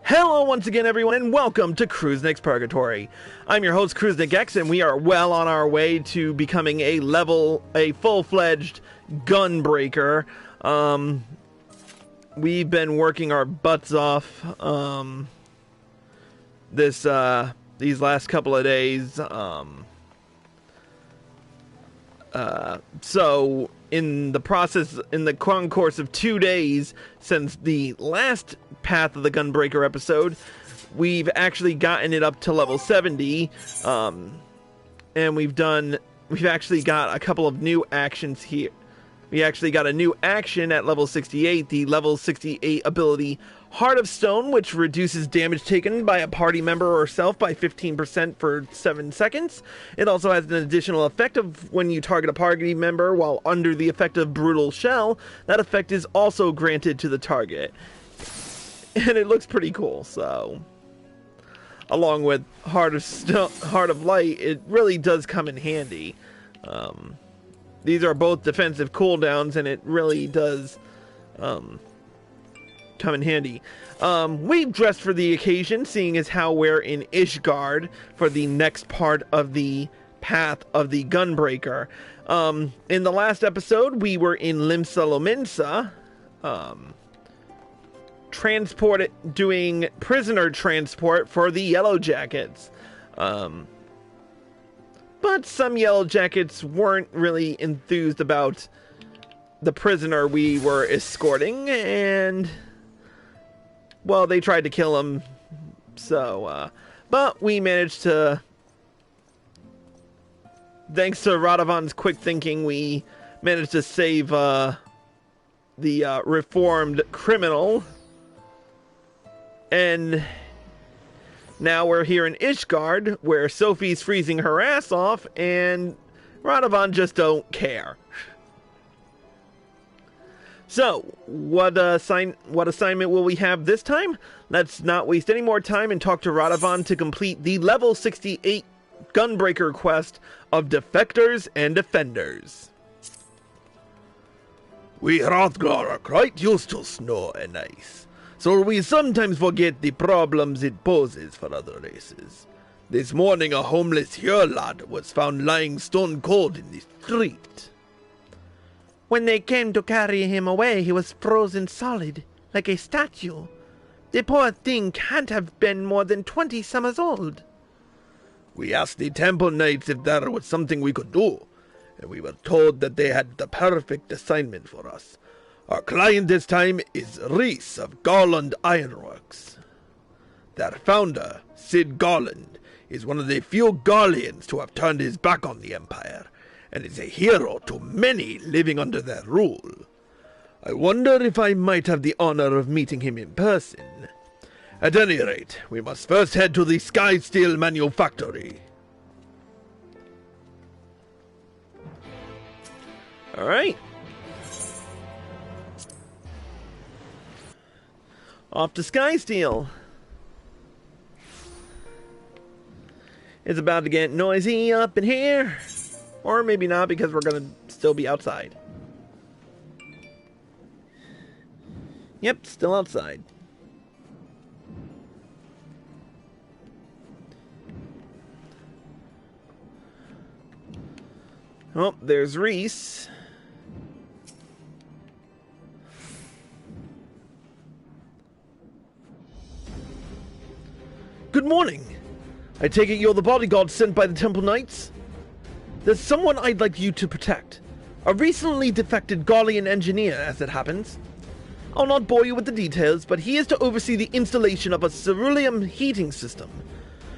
Hello once again, everyone, and welcome to Cruisnick's Purgatory. I'm your host, Cruisnick X, and we are well on our way to becoming a full-fledged Gunbreaker. We've been working our butts off these last couple of days. So in the course of 2 days since the last Path of the Gunbreaker episode, we've actually gotten it up to level 70, and we've actually got a couple of new actions here. We actually got a new action at level 68, the level 68 ability Heart of Stone, which reduces damage taken by a party member or self by 15% for 7 seconds. It also has an additional effect of when you target a party member while under the effect of Brutal Shell. That effect is also granted to the target. And it looks pretty cool, so along with Heart of Light, it really does come in handy. These are both defensive cooldowns, and it really does come in handy. We've dressed for the occasion, seeing as how we're in Ishgard for the next part of the Path of the Gunbreaker. In the last episode, we were in Limsa Lominsa, doing prisoner transport for the Yellow Jackets. But some Yellow Jackets weren't really enthused about the prisoner we were escorting, and well, they tried to kill him. So, but we managed to, thanks to Radovan's quick thinking, we managed to save the reformed criminal. And now we're here in Ishgard, where Sophie's freezing her ass off, and Radovan just don't care. So, what assignment will we have this time? Let's not waste any more time and talk to Radovan to complete the level 68 Gunbreaker quest of Defectors and Defenders. We Hrothgar are quite used to snow and ice, so we sometimes forget the problems it poses for other races. This morning a homeless Hyr lad was found lying stone cold in the street. When they came to carry him away, he was frozen solid, like a statue. The poor thing can't have been more than 20 summers old. We asked the temple knights if there was something we could do, and we were told that they had the perfect assignment for us. Our client this time is Rhys of Garland Ironworks. Their founder, Sid Garland, is one of the few Garleans to have turned his back on the Empire, and is a hero to many living under their rule. I wonder if I might have the honor of meeting him in person. At any rate, we must first head to the Sky Steel Manufactory. Alright. Off to Sky Steel. It's about to get noisy up in here. Or maybe not, because we're going to still be outside. Yep, still outside. Oh, there's Rhys. Good morning. I take it you're the bodyguard sent by the Temple Knights? There's someone I'd like you to protect. A recently defected Garlean engineer, as it happens. I'll not bore you with the details, but he is to oversee the installation of a ceruleum heating system.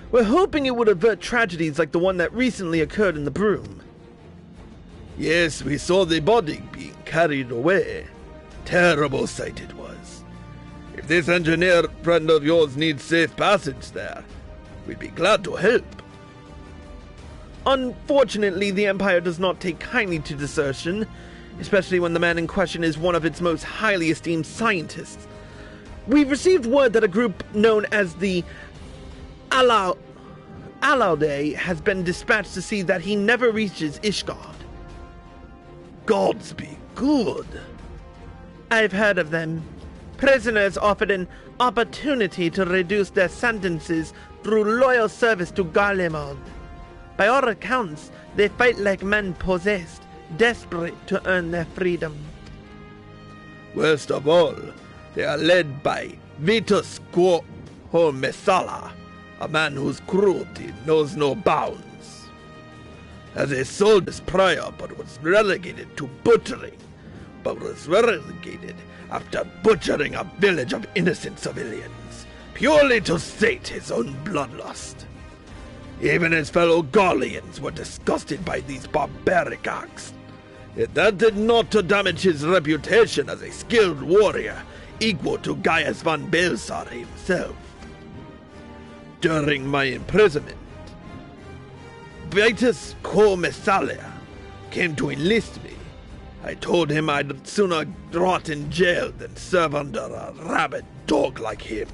We're hoping it would avert tragedies like the one that recently occurred in the Broom. Yes, we saw the body being carried away. Terrible sight it was. If this engineer friend of yours needs safe passage there, we'd be glad to help. Unfortunately, the Empire does not take kindly to desertion, especially when the man in question is one of its most highly esteemed scientists. We've received word that a group known as the Alaude has been dispatched to see that he never reaches Ishgard. Gods be good. I've heard of them. Prisoners offered an opportunity to reduce their sentences through loyal service to Garlemald. By all accounts, they fight like men possessed, desperate to earn their freedom. Worst of all, they are led by Vitus Quo Mesala, a man whose cruelty knows no bounds. As a soldier prior, but was relegated to butchering, after butchering a village of innocent civilians, purely to sate his own bloodlust. Even his fellow Garleans were disgusted by these barbaric acts, yet that did not to damage his reputation as a skilled warrior equal to Gaius von Belsar himself. During my imprisonment, Vitus Quo Messalia came to enlist me. I told him I'd sooner rot in jail than serve under a rabid dog like him.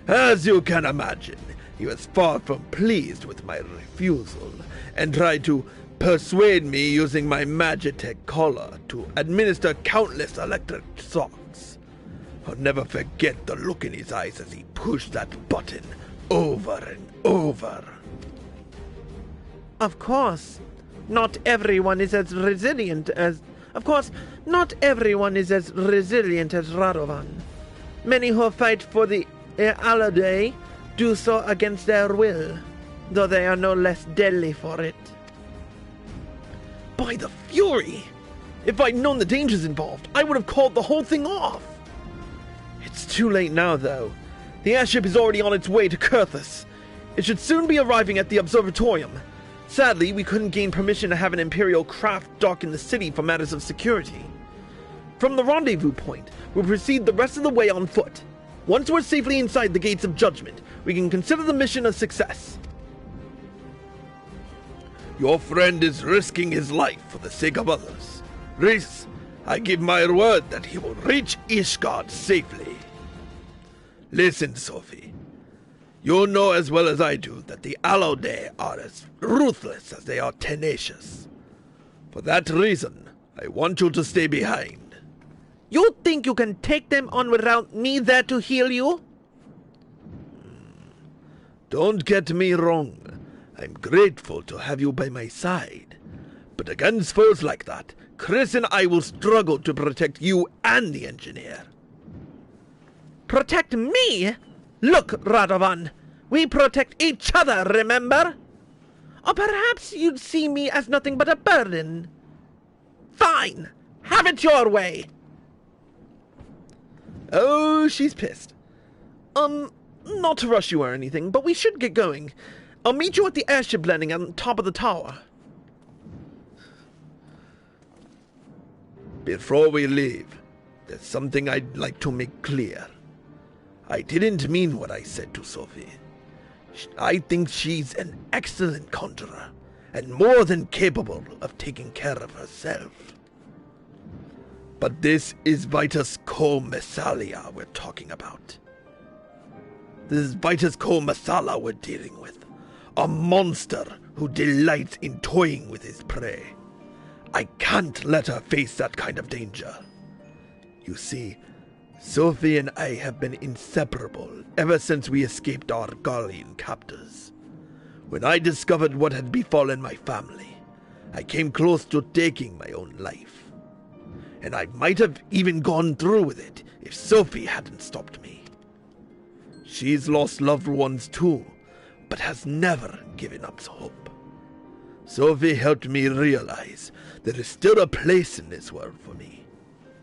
As you can imagine, he was far from pleased with my refusal, and tried to persuade me using my Magitech collar to administer countless electric shocks. I'll never forget the look in his eyes as he pushed that button over and over. Of course, not everyone is as resilient as... Radovan. Many who fight for the Alade do so against their will, though they are no less deadly for it. By the Fury! If I'd known the dangers involved, I would have called the whole thing off. It's too late now, though. The airship is already on its way to Kurthus. It should soon be arriving at the observatorium. Sadly, we couldn't gain permission to have an Imperial craft dock in the city for matters of security. From the rendezvous point, we'll proceed the rest of the way on foot. Once we're safely inside the Gates of Judgment, we can consider the mission a success. Your friend is risking his life for the sake of others. Rhys, I give my word that he will reach Ishgard safely. Listen, Sophie. You know as well as I do that the Alaude are as ruthless as they are tenacious. For that reason, I want you to stay behind. You think you can take them on without me there to heal you? Don't get me wrong. I'm grateful to have you by my side. But against foes like that, Chris and I will struggle to protect you and the engineer. Protect me? Look, Radovan, we protect each other, remember? Or perhaps you'd see me as nothing but a burden. Fine, have it your way. Oh, she's pissed. Not to rush you or anything, but we should get going. I'll meet you at the airship landing on top of the tower. Before we leave, there's something I'd like to make clear. I didn't mean what I said to Sophie. I think she's an excellent conjurer, and more than capable of taking care of herself. But this is Vitus Quo Messalia we're talking about. This is Vitus Quo Messala we're dealing with. A monster who delights in toying with his prey. I can't let her face that kind of danger. You see, Sophie and I have been inseparable ever since we escaped our Garlean captors. When I discovered what had befallen my family, I came close to taking my own life. And I might have even gone through with it if Sophie hadn't stopped me. She's lost loved ones too, but has never given up hope. Sophie helped me realize there is still a place in this world for me.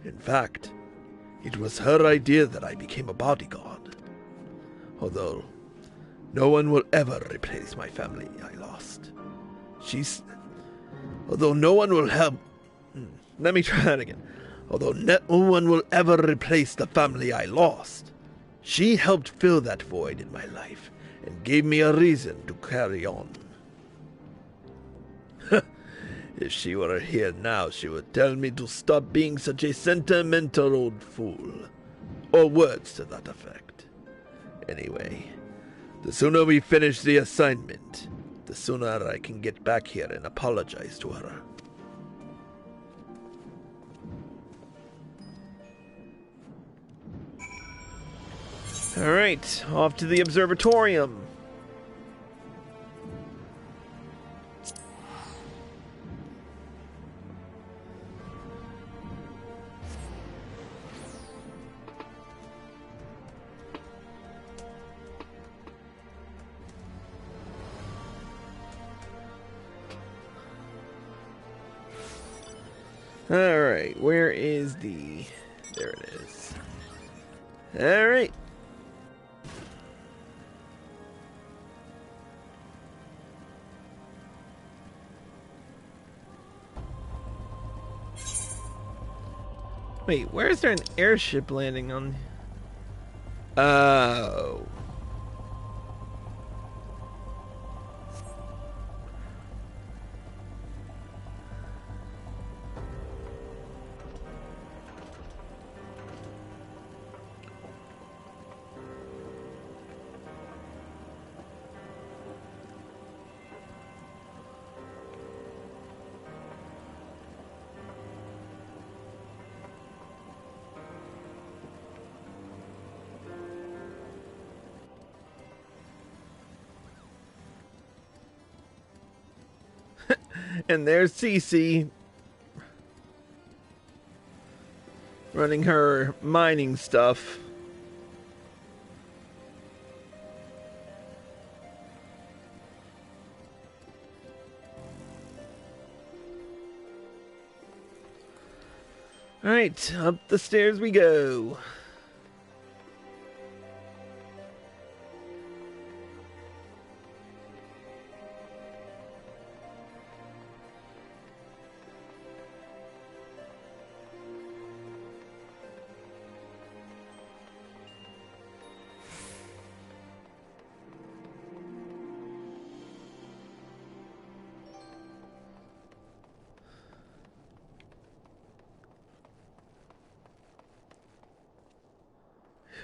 In fact, it was her idea that I became a bodyguard. Although, no one will ever replace my family I lost. Although no one will help... Let me try that again. Although no one will ever replace the family I lost, she helped fill that void in my life and gave me a reason to carry on. If she were here now, she would tell me to stop being such a sentimental old fool. Or words to that effect. Anyway, the sooner we finish the assignment, the sooner I can get back here and apologize to her. Alright, off to the observatorium. Alright, where is the... There it is. Alright. Wait, where is there an airship landing on? Oh. And there's Cece running her mining stuff. Alright, up the stairs we go.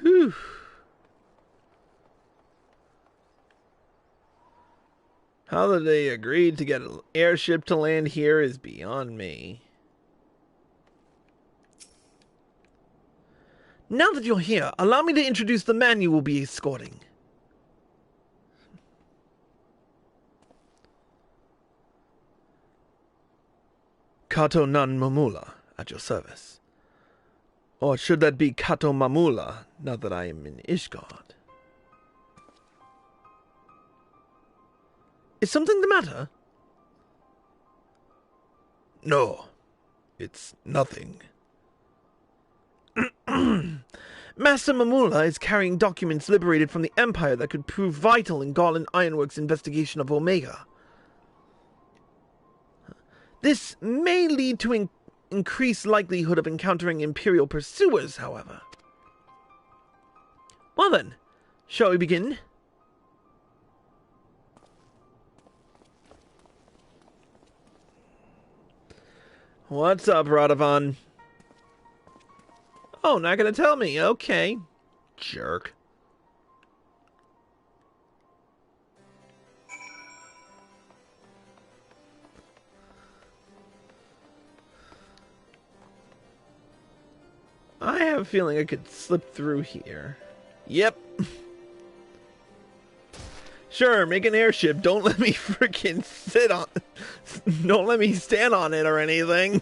Whew. How that they agreed to get an airship to land here is beyond me. Now that you're here, allow me to introduce the man you will be escorting. Kato Nan Mamula, at your service. Or should that be Kato Mamula, now that I am in Ishgard? Is something the matter? No, it's nothing. Master Mamula is carrying documents liberated from the Empire that could prove vital in Garland Ironworks' investigation of Omega. This may lead to increased likelihood of encountering Imperial pursuers, however. Well then, shall we begin? What's up, Radovan? Oh, not gonna tell me. Okay. Jerk. I have a feeling I could slip through here. Yep. Sure, make an airship. Don't let me freaking sit on... Don't let me stand on it or anything.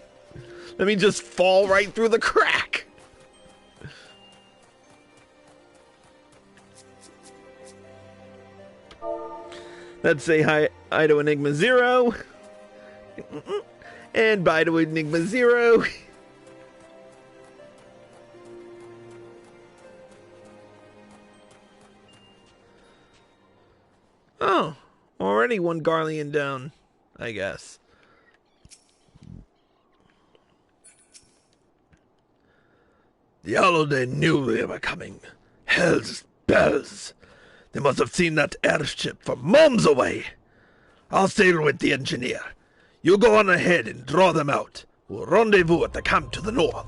Let me just fall right through the crack. Let's say hi to Enigma Zero. And bye to Enigma Zero. Oh, already one Garlean down, I guess. The Alode knew they were coming. Hell's bells. They must have seen that airship from moms away. I'll sail with the engineer. You go on ahead and draw them out. We'll rendezvous at the camp to the north.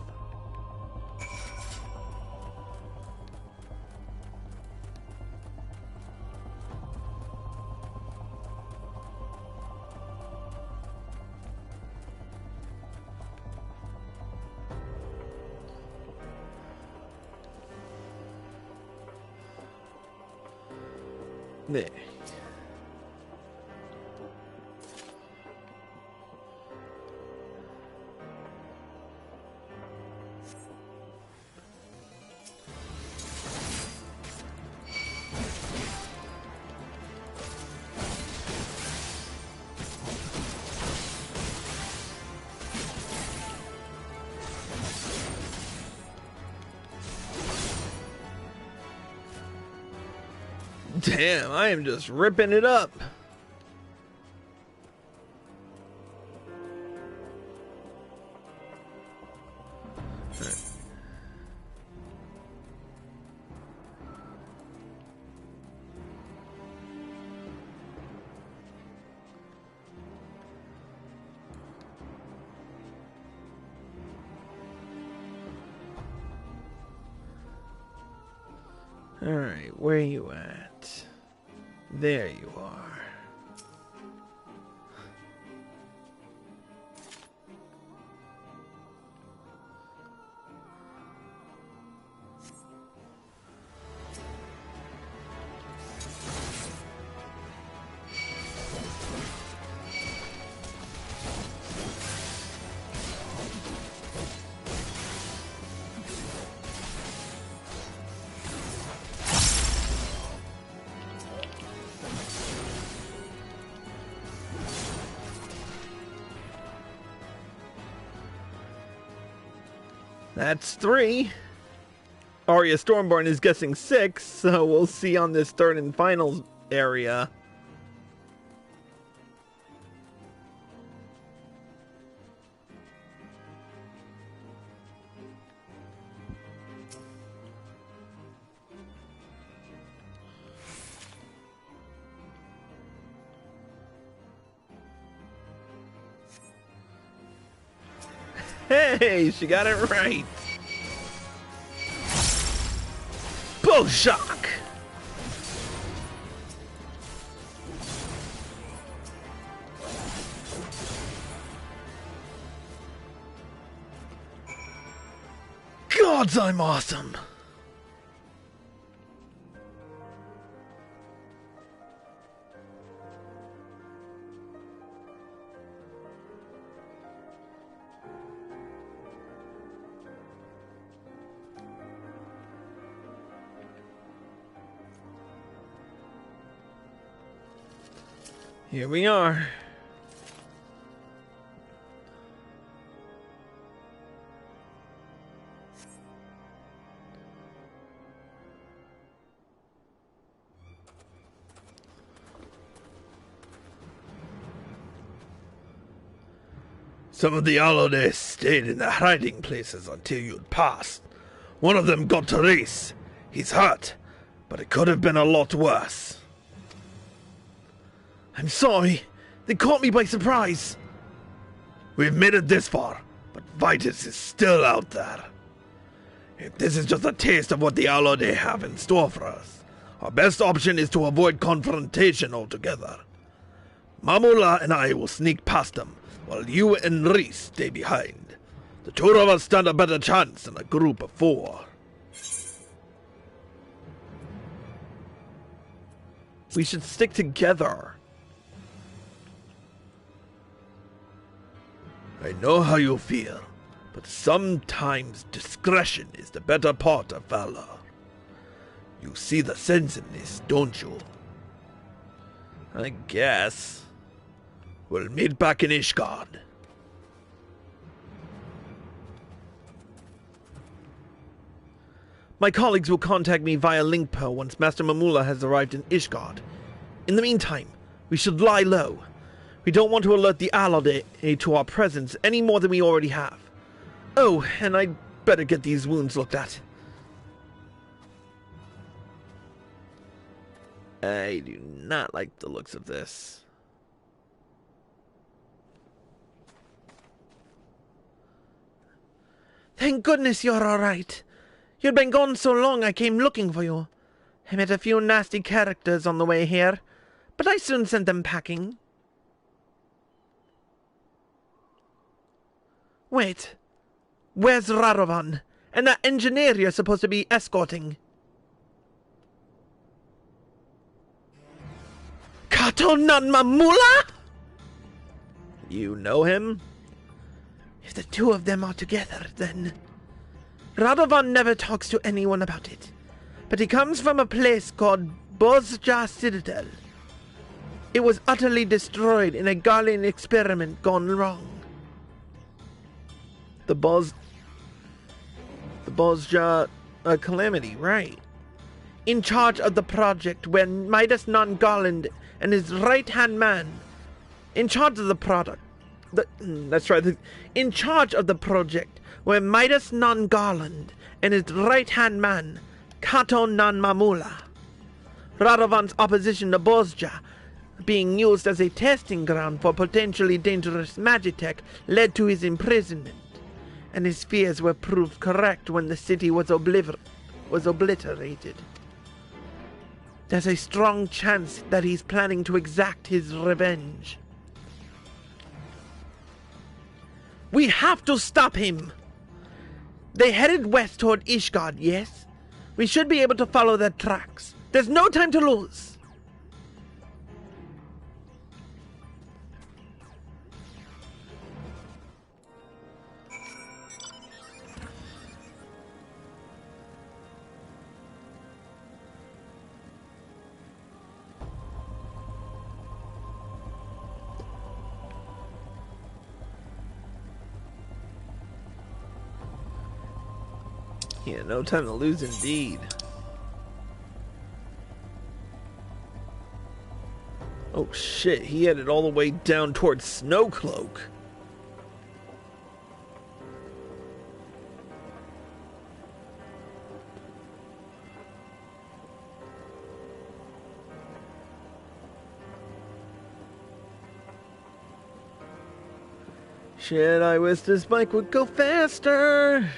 There. Damn, I am just ripping it up. Alright, where you at? There you are. That's 3. Arya Stormborn is guessing 6, so we'll see on this third and final area. Hey, she got it right. Bull shock. Gods, I'm awesome. Here we are. Some of the Alode stayed in their hiding places until you'd passed. One of them got to race. He's hurt, but it could have been a lot worse. I'm sorry. They caught me by surprise. We've made it this far, but Vitus is still out there. If this is just a taste of what the Alode have in store for us, our best option is to avoid confrontation altogether. Mamula and I will sneak past them, while you and Reese stay behind. The two of us stand a better chance than a group of 4. We should stick together. I know how you feel, but sometimes discretion is the better part of valor. You see the sense in this, don't you? I guess. We'll meet back in Ishgard. My colleagues will contact me via Linkpo once Master Mamula has arrived in Ishgard. In the meantime, we should lie low. We don't want to alert the Alode to our presence any more than we already have. Oh, and I'd better get these wounds looked at. I do not like the looks of this. Thank goodness you're all right. You'd been gone so long I came looking for you. I met a few nasty characters on the way here, but I soon sent them packing. Wait, where's Radovan? And that engineer you're supposed to be escorting? Kato Nanmamula? You know him? If the two of them are together, then... Radovan never talks to anyone about it, but he comes from a place called Bozja Citadel. It was utterly destroyed in a Garlean experiment gone wrong. The Bozja calamity, right? In charge of the project when Midas Non-Garland and his right-hand man... In charge of the product... That's right. In charge of the project were Midas Non-Garland and his right-hand man, Kato Nanmamula. Radovan's opposition to Bozja being used as a testing ground for potentially dangerous magitech led to his imprisonment, and his fears were proved correct when the city was obliterated. There's a strong chance that he's planning to exact his revenge. We have to stop him! They headed west toward Ishgard, yes? We should be able to follow their tracks. There's no time to lose! Yeah, no time to lose indeed. Oh shit, he headed all the way down towards Snowcloak. Shit, I wish this bike would go faster.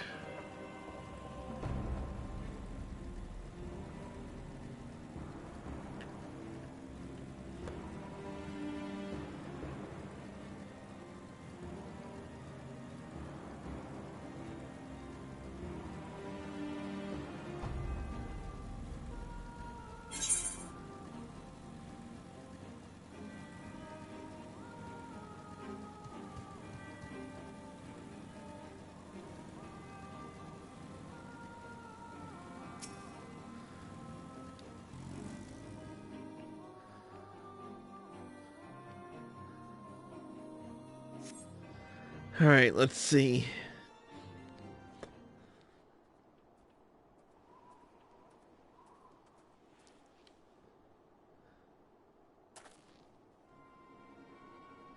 All right, let's see.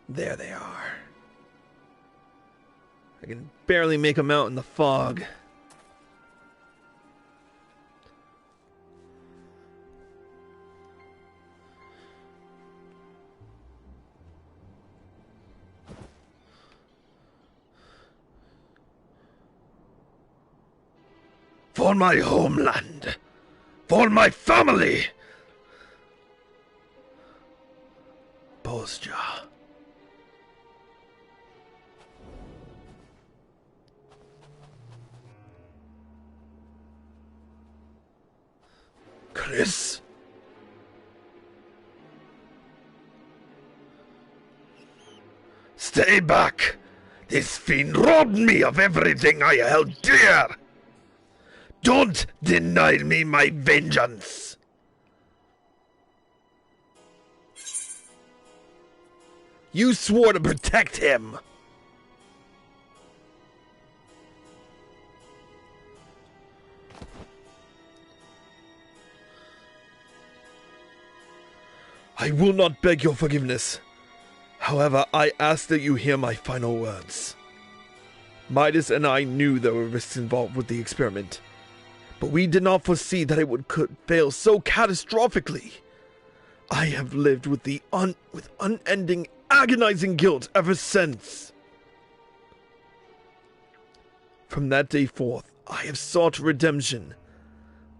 There they are. I can barely make them out in the fog. For my homeland. For my family. Bozja. Chris? Stay back! This fiend robbed me of everything I held dear! Don't deny me my vengeance! You swore to protect him! I will not beg your forgiveness. However, I ask that you hear my final words. Midas and I knew there were risks involved with the experiment, but we did not foresee that it could fail so catastrophically. I have lived with unending, agonizing guilt ever since. From that day forth, I have sought redemption,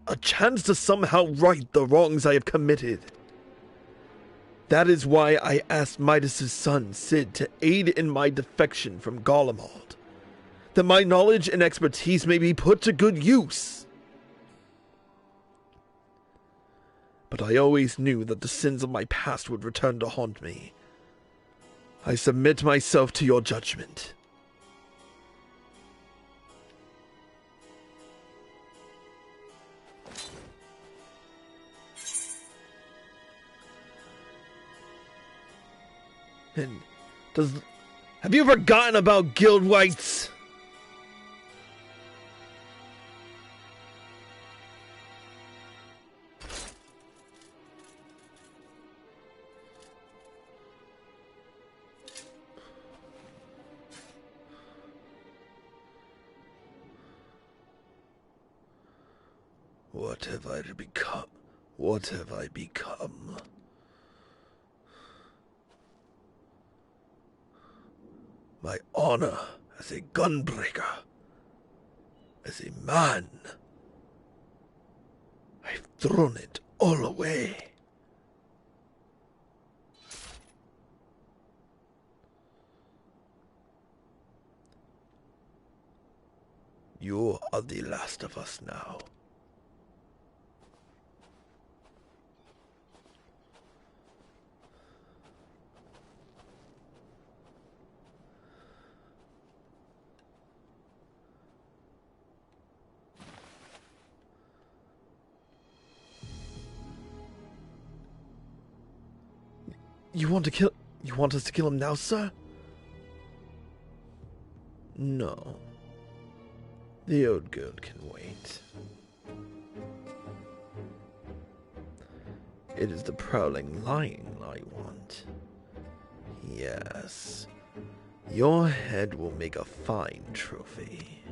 a chance to somehow right the wrongs I have committed. That is why I asked Midas' son, Sid, to aid in my defection from Garlemald, that my knowledge and expertise may be put to good use. But but I always knew that the sins of my past would return to haunt me. I submit myself to your judgment. And have you forgotten about guild rights? What have I become? What have I become? My honor as a gunbreaker, as a man, I've thrown it all away. You are the last of us now. You want us to kill him now, sir? No. The old girl can wait. It is the prowling lion I want. Yes. Your head will make a fine trophy.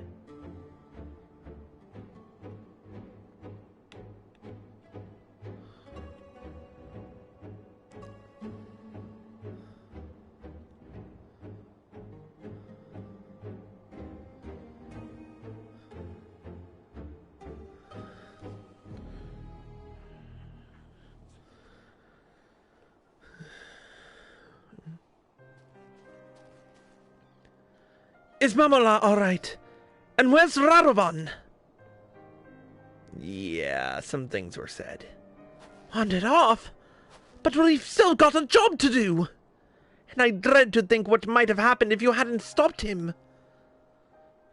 Is Mamola all right? And where's Radovan? Yeah, some things were said. Wandered off? But we've still got a job to do. And I dread to think what might have happened if you hadn't stopped him.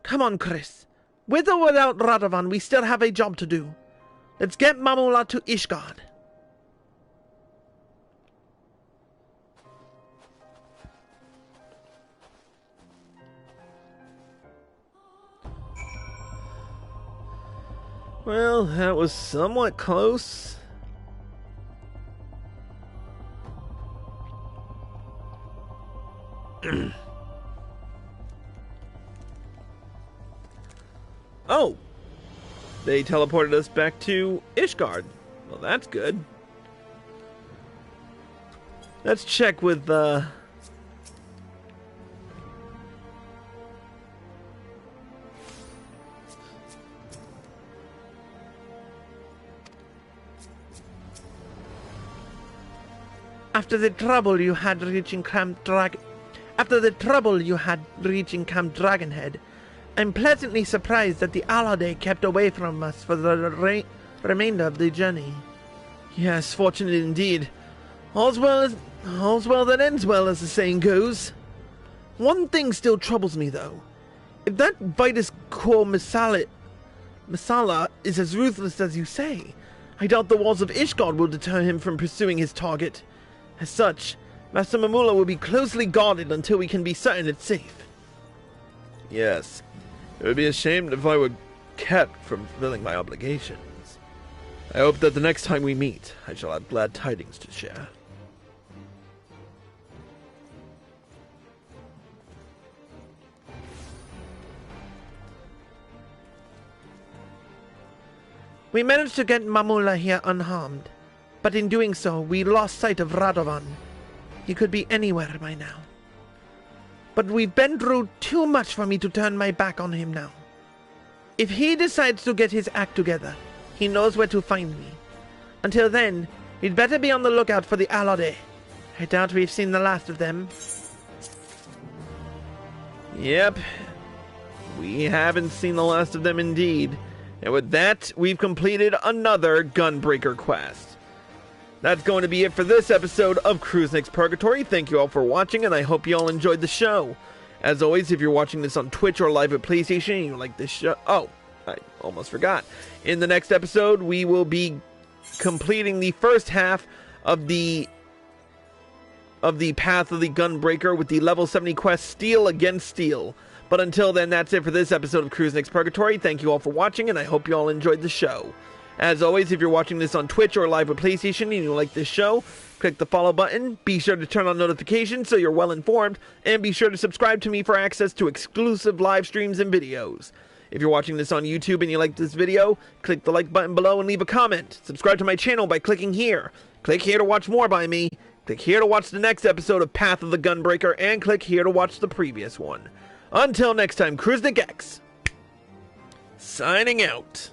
Come on, Chris. With or without Radovan, we still have a job to do. Let's get Mamola to Ishgard. Well, that was somewhat close. Oh! They teleported us back to Ishgard. Well, that's good. Let's check with, After the trouble you had reaching Camp Dragonhead, I'm pleasantly surprised that the Alade kept away from us for the remainder of the journey. yes, fortunate indeed. All's well that ends well, as the saying goes. One thing still troubles me, though. If that Vitus Core Masala is as ruthless as you say, I doubt the walls of Ishgard will deter him from pursuing his target. As such, Master Mamula will be closely guarded until we can be certain it's safe. Yes, it would be a shame if I were kept from fulfilling my obligations. I hope that the next time we meet, I shall have glad tidings to share. We managed to get Mamula here unharmed, but in doing so, we lost sight of Radovan. He could be anywhere by now. But we've been through too much for me to turn my back on him now. If he decides to get his act together, he knows where to find me. Until then, we'd better be on the lookout for the Alade. I doubt we've seen the last of them. Yep, we haven't seen the last of them indeed. And with that, we've completed another Gunbreaker quest. That's going to be it for this episode of Cruisenix Purgatory. Thank you all for watching, and I hope you all enjoyed the show. As always, if you're watching this on Twitch or live at PlayStation and you like this show... Oh, I almost forgot. In the next episode, we will be completing the first half of the Path of the Gunbreaker with the level 70 quest Steel Against Steel. But until then, that's it for this episode of Cruisenix Purgatory. Thank you all for watching, and I hope you all enjoyed the show. As always, if you're watching this on Twitch or live with PlayStation and you like this show, click the follow button, be sure to turn on notifications so you're well informed, and be sure to subscribe to me for access to exclusive live streams and videos. If you're watching this on YouTube and you like this video, click the like button below and leave a comment. Subscribe to my channel by clicking here. Click here to watch more by me. Click here to watch the next episode of Path of the Gunbreaker, and click here to watch the previous one. Until next time, Cruisenix X, signing out.